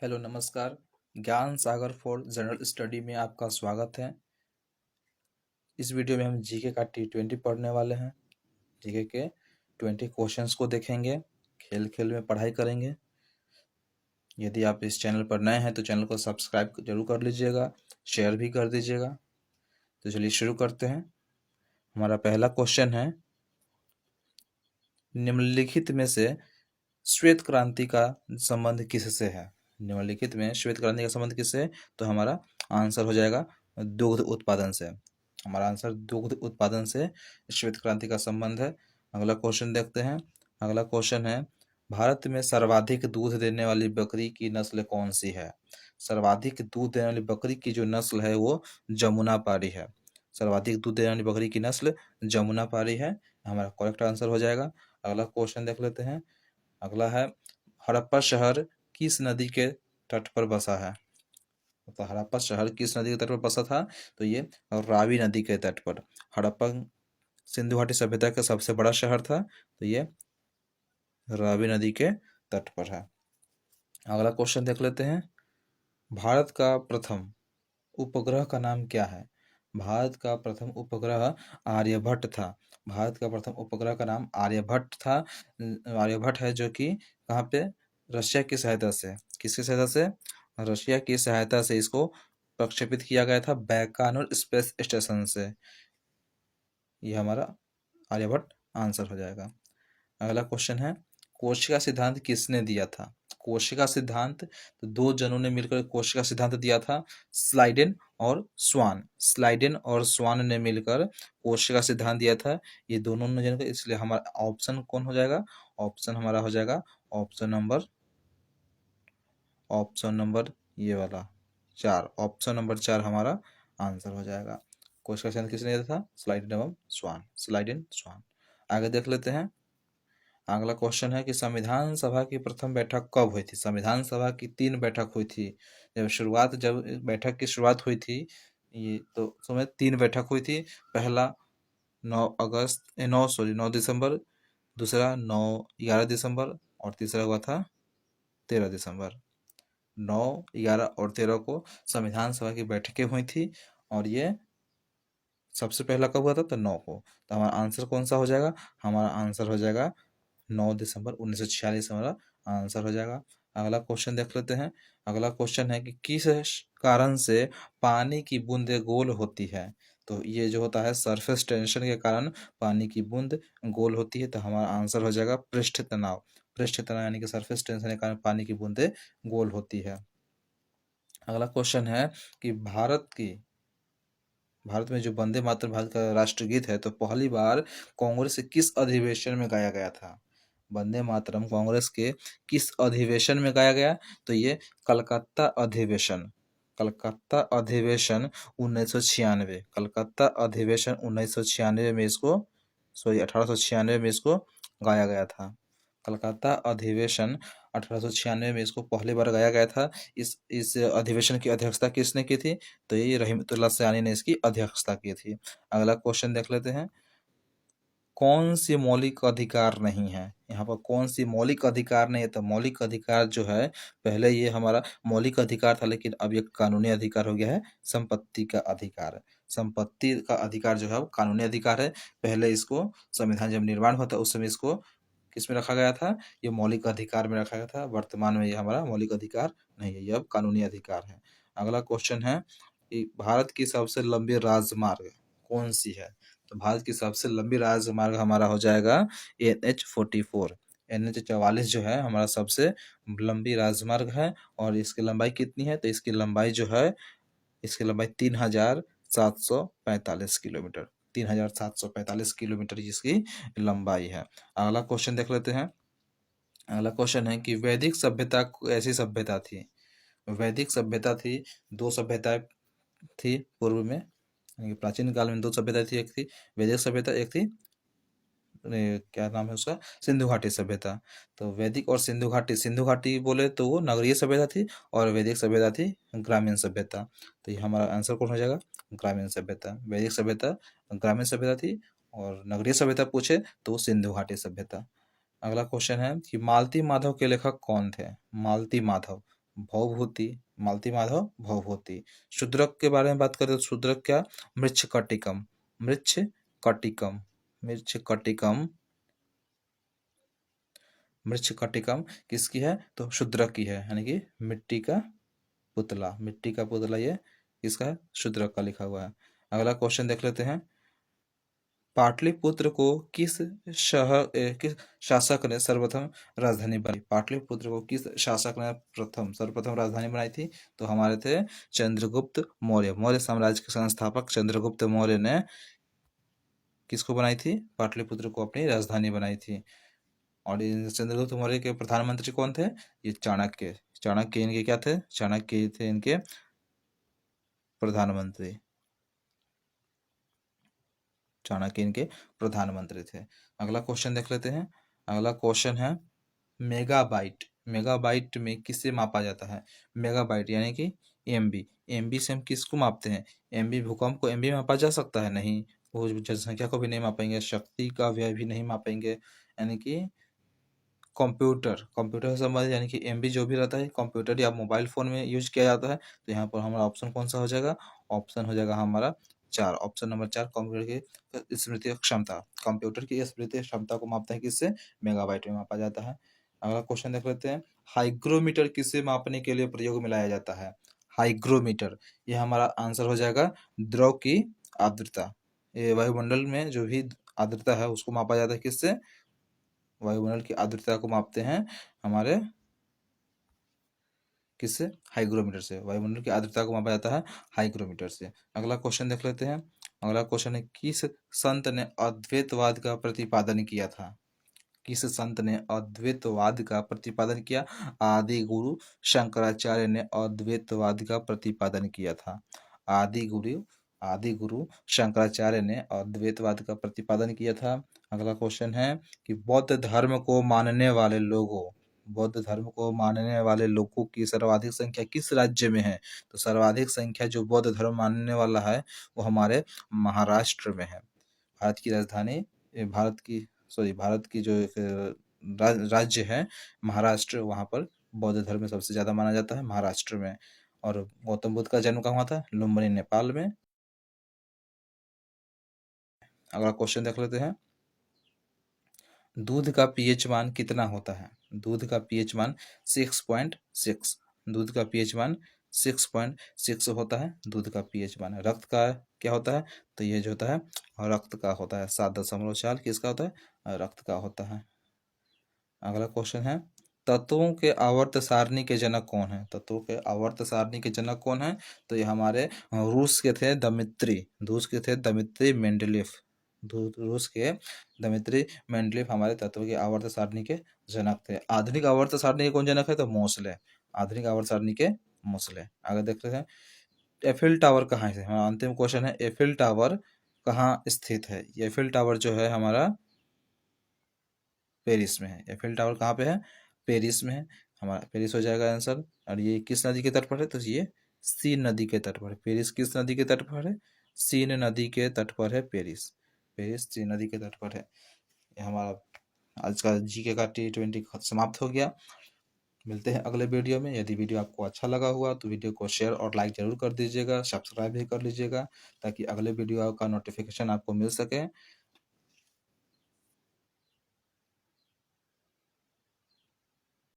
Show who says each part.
Speaker 1: Hello नमस्कार। ज्ञान सागर for general study में आपका स्वागत है। इस वीडियो में हम जीके का T20 पढ़ने वाले हैं। जीके के 20 क्वेश्चंस को देखेंगे, खेल खेल में पढ़ाई करेंगे। यदि आप इस चैनल पर नए हैं तो चैनल को सब्सक्राइब जरूर कर लीजिएगा, शेयर भी कर दीजिएगा। तो चलिए शुरू करते हैं। हमारा पहला क्वेश्चन है, निम्नलिखित में से श्वेत क्रांति का संबंध किससे है? निम्नलिखित में श्वेत क्रांति का संबंध किससे है? तो हमारा आंसर हो जाएगा दुग्ध उत्पादन से। हमारा आंसर दुग्ध उत्पादन से श्वेत क्रांति का संबंध है। अगला क्वेश्चन देखते हैं। अगला क्वेश्चन है, भारत में सर्वाधिक दूध देने वाली बकरी की नस्ल कौन सी है? सर्वाधिक दूध देने वाली बकरी की जो नस्ल है वो जमुनापारी है। सर्वाधिक दूध देने वाली बकरी की नस्ल जमुनापारी है। हमारा करेक्ट आंसर हो जाएगा। अगला क्वेश्चन देख लेते हैं। अगला है, हड़प्पा शहर किस नदी के तट पर बसा है? तो हड़प्पा शहर किस नदी के तट पर बसा था? तो ये रावी नदी के तट पर। हड़प्पा सिंधु घाटी सभ्यता का सबसे बड़ा शहर था, तो ये रावी नदी के तट पर है। अगला क्वेश्चन देख लेते हैं। भारत का प्रथम उपग्रह का नाम क्या है? भारत का प्रथम उपग्रह आर्यभट्ट था। भारत का प्रथम उपग्रह का नाम आर्यभट्ट था। आर्यभट्ट है जो कि कहाँ पे? रशिया की सहायता से। किसकी सहायता से? रशिया की सहायता से इसको प्रक्षेपित किया गया था बैकानूर स्पेस स्टेशन से। ये हमारा आर्यभट्ट आंसर हो जाएगा। अगला क्वेश्चन है, कोशिका सिद्धांत किसने दिया था? कोशिका सिद्धांत तो दो जनों ने मिलकर कोशिका सिद्धांत दिया था, स्लाइडेन और स्वान। स्लाइडेन और स्वान ने मिलकर कोशिका सिद्धांत दिया था। ये दोनों ने जनकर, इसलिए हमारा ऑप्शन कौन हो जाएगा? ऑप्शन हमारा हो जाएगा ऑप्शन नंबर ये वाला 4। ऑप्शन नंबर 4 हमारा आंसर हो जाएगा। कोशिका सिद्धांत किसने दिया था? स्लाइडेन एवं स्वान। स्लाइडेन स्वान। आगे देख लेते हैं। अगला क्वेश्चन है कि संविधान सभा की प्रथम बैठक कब हुई थी? संविधान सभा की 3 बैठक हुई थी। जब बैठक की शुरुआत हुई थी, ये तो समय 3 बैठक हुई थी। पहला 9 दिसंबर, दूसरा 11 दिसंबर और तीसरा हुआ था 13 दिसंबर। 9, 11 और 13 को संविधान सभा की बैठकें हुई थी और ये सबसे पहला कब हुआ था? तो 9 को। तो हमारा आंसर कौन सा हो जाएगा? हमारा आंसर हो जाएगा 9 दिसंबर 1946 हमारा आंसर हो जाएगा। अगला क्वेश्चन देख लेते हैं। अगला क्वेश्चन है कि किस कारण से पानी की बूंदें गोल होती है? तो ये जो होता है सरफेस टेंशन के कारण पानी की बूंद गोल होती है। तो हमारा आंसर हो जाएगा पृष्ठ तनाव। पृष्ठ तनाव यानी कि सरफेस टेंशन के कारण पानी की बूंदें गोल होती है। अगला क्वेश्चन है कि भारत में जो वंदे मातरम भारत का राष्ट्रगीत है, तो पहली बार कांग्रेस के किस अधिवेशन में गाया गया था? वंदे मातरम कांग्रेस के किस अधिवेशन में गाया गया? तो ये कलकत्ता अधिवेशन। कलकत्ता अधिवेशन 1996। कलकत्ता अधिवेशन 1996 में इसको 1896 में इसको गाया गया था। कलकत्ता अधिवेशन 1896 में इसको पहली बार गाया गया था। इस अधिवेशन की अध्यक्षता किसने की थी? तो ये रहीमतुल्लाह सयानी ने इसकी अध्यक्षता की थी। अगला क्वेश्चन देख लेते हैं। कौन सी मौलिक अधिकार नहीं है? यहाँ पर कौन सी मौलिक अधिकार नहीं है? तो मौलिक अधिकार जो है, पहले ये हमारा मौलिक अधिकार था, लेकिन अब ये कानूनी अधिकार हो गया है, संपत्ति का अधिकार। संपत्ति का अधिकार जो है वो कानूनी अधिकार है। पहले इसको संविधान जब निर्माण हुआ था उस समय इसको किस में रखा गया था? ये मौलिक अधिकार में रखा गया था। वर्तमान में ये हमारा मौलिक अधिकार नहीं है, ये अब कानूनी अधिकार है। अगला क्वेश्चन है कि भारत की सबसे लंबी राजमार्ग कौन सी है? तो भारत की सबसे लंबी राजमार्ग हमारा हो जाएगा NH44। NH44 जो है हमारा सबसे लंबी राजमार्ग है। और इसकी लंबाई कितनी है? तो इसकी लंबाई जो है, इसकी लंबाई 3745 किलोमीटर। 3745 किलोमीटर इसकी लंबाई है। अगला क्वेश्चन देख लेते हैं। अगला क्वेश्चन है कि वैदिक सभ्यता ऐसी सभ्यता थी। वैदिक सभ्यता थी, 2 सभ्यताएं थी पूर्व में, यानी कि प्राचीन काल में 2 सभ्यता थी। एक थी वैदिक सभ्यता, एक थी क्या नाम है उसका? सिंधु घाटी सभ्यता। तो वैदिक और सिंधु घाटी बोले तो वो नगरीय सभ्यता थी और वैदिक सभ्यता थी ग्रामीण सभ्यता। तो ये हमारा आंसर कौन हो जाएगा? ग्रामीण सभ्यता। वैदिक सभ्यता ग्रामीण सभ्यता थी और नगरीय सभ्यता पूछे तो सिंधु घाटी सभ्यता। अगला क्वेश्चन है कि मालती माधव के लेखक कौन थे? मालती माधव। भवभूति, मालती माधव भवभूति। शूद्रक के बारे में बात करें तो शूद्रक क्या, मृच्छकटिकम, मृच्छकटिकम, मृच्छकटिकम, मृच्छकटिकम किसकी है, तो शूद्रक की है, यानी कि मिट्टी का पुतला, मिट्टी का पुतला ये किसका है, शूद्रक का लिखा हुआ है। अगला क्वेश्चन देख लेते हैं। पाटलिपुत्र को किस शासक ने सर्वप्रथम राजधानी बनाई, पाटलिपुत्र को किस शासक ने सर्वप्रथम राजधानी बनाई थी, तो हमारे थे चंद्रगुप्त मौर्य। मौर्य साम्राज्य के संस्थापक चंद्रगुप्त मौर्य ने किसको बनाई थी, पाटलिपुत्र को अपनी राजधानी बनाई थी। और चंद्रगुप्त मौर्य के प्रधानमंत्री कौन थे, ये चाणक्य। चाणक्य इनके क्या थे, चाणक्य थे इनके प्रधानमंत्री, चाणक्य इनके प्रधानमंत्री थे। अगला क्वेश्चन देख लेते हैं। अगला क्वेश्चन है मेगाबाइट। मेगाबाइट में किससे मापा जाता है, मेगाबाइट यानी कि एमबी। एमबी से हम किसको मापते हैं, एमबी, भूकंप को एमबी में मापा जा सकता है, नहीं। वो जनसंख्या को भी नहीं मापेंगे, शक्ति का व्यय भी नहीं मापेंगे, यानी कि कंप्यूटर, कंप्यूटर से संबंधित यानी कि एमबी जो भी रहता है कंप्यूटर या मोबाइल फोन में यूज किया जाता है। तो यहाँ पर हमारा ऑप्शन कौन सा हो जाएगा, ऑप्शन हो जाएगा हमारा 4, ऑप्शन नंबर 4, कंप्यूटर की स्मृति क्षमता। कंप्यूटर की स्मृति क्षमता को मापते हैं किससे, मेगाबाइट में मापा जाता है। अगला क्वेश्चन देख लेते हैं। हाइग्रोमीटर किसे मापने के लिए प्रयोग में लाया जाता है, हाइग्रोमीटर, ये हमारा आंसर हो जाएगा द्रव की आर्द्रता। ये वायुमंडल में जो भी आर्द्रता है उसको मापा जाता है किससे, वायुमंडल की आर्द्रता को मापते हैं हमारे किससे, हाइग्रोमीटर से। वायुमंडल की आर्द्रता को मापा जाता है हाइग्रोमीटर से। अगला क्वेश्चन देख लेते हैं। अगला क्वेश्चन है किस संत ने अद्वैतवाद का प्रतिपादन किया था, किस संत ने अद्वैतवाद का प्रतिपादन किया, आदि गुरु शंकराचार्य ने अद्वैतवाद का प्रतिपादन किया था। आदि गुरु शंकराचार्य ने अद्वैतवाद का प्रतिपादन किया था। अगला क्वेश्चन है कि बौद्ध धर्म को मानने वाले लोगों, बौद्ध धर्म को मानने वाले लोगों की सर्वाधिक संख्या किस राज्य में है, तो सर्वाधिक संख्या जो बौद्ध धर्म मानने वाला है वो हमारे महाराष्ट्र में है। भारत की राजधानी, भारत की जो एक राज्य है महाराष्ट्र, वहाँ पर बौद्ध धर्म सबसे ज़्यादा माना जाता है महाराष्ट्र में। और गौतम बुद्ध का जन्म कहाँ हुआ था, लुम्बिनी नेपाल में। अगला क्वेश्चन देख लेते हैं। दूध का पीएच मान कितना होता है, दूध का पीएच मान 6.6, दूध का पीएच मान 6.6 होता है, दूध का पीएच मान। रक्त का क्या होता है, तो ये जो होता है रक्त का होता है 7.4, किसका होता है, रक्त का होता है। अगला क्वेश्चन है तत्वों के आवर्त सारणी के जनक कौन है, तत्वों के आवर्त सारणी के जनक कौन है, तो ये हमारे रूस के थे दमित्री, रूस के थे दमित्री मेंडलीफ, रूस के दमित्री मेंडलीफ हमारे तत्व की आवर्त सारणी के जनक थे। आधुनिक आवर्त सारणी के कौन जनक है, तो मोसले, आधुनिक आवर्त सारणी के मोसले। आगे देख रहे हैं एफिल टावर कहाँ है, हमारा अंतिम क्वेश्चन है एफिल टावर कहाँ स्थित है। एफिल टावर जो है हमारा पेरिस में है। एफिल टावर कहाँ पे है, पेरिस में है, हमारा पेरिस हो जाएगा आंसर। और ये किस नदी के तट पर है, तो ये सीन नदी के तट पर है। पेरिस किस नदी के तट पर है, सीन नदी के तट पर है पेरिस, पेरिस सीन नदी के तट पर है। ये हमारा आज का जीके का T20 समाप्त हो गया। मिलते हैं अगले वीडियो में। यदि वीडियो आपको अच्छा लगा हुआ तो वीडियो को शेयर और लाइक जरूर कर दीजिएगा, सब्सक्राइब भी कर लीजिएगा ताकि अगले वीडियो का नोटिफिकेशन आपको मिल सके।